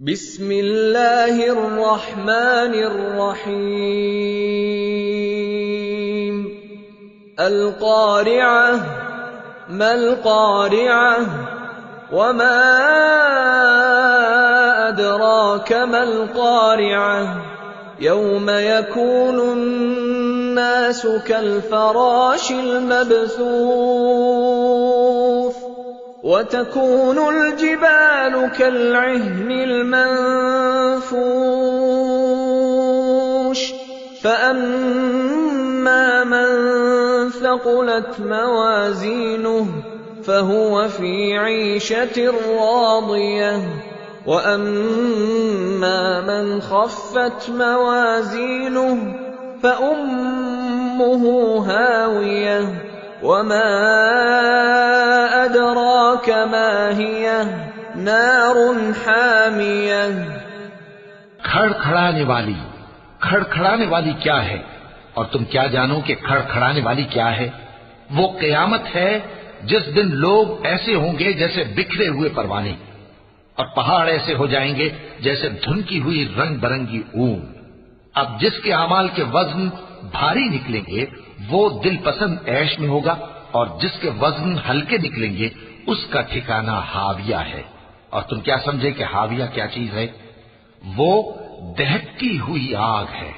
बिस्मिल्लाहिर रहमानिर रहीम। अल क़ारिअह मल क़ारिअह वमा अदराक मल क़ारिअह यौम यकूनुन नासु कल फ़राशिल मबसूस वतकूनुल जिबालु कल्अहनिल मंफूश फ़अम्मा मन थक़ुलत मवाज़ीनुहु फ़हुव फ़ी ईशतिर रादियह वअम्मा मन ख़फ़्फ़त मवाज़ीनुहु फ़उम्मुहु हावियह वमा अदराक मा हियह नारुन हामियह। खड़खड़ाने वाली क्या है, और तुम क्या जानो कि खड़खड़ाने वाली क्या है? वो क़यामत है जिस दिन लोग ऐसे होंगे जैसे बिखरे हुए परवाने, और पहाड़ ऐसे हो जाएंगे जैसे धुनकी हुई रंग बरंगी ऊन। अब जिसके अमाल के वज़न भारी निकलेंगे वो दिल पसंद ऐश में होगा, और जिसके वज़न हल्के निकलेंगे उसका ठिकाना हाविया है। और तुम क्या समझे कि हाविया क्या चीज है? वो दहकती हुई आग है।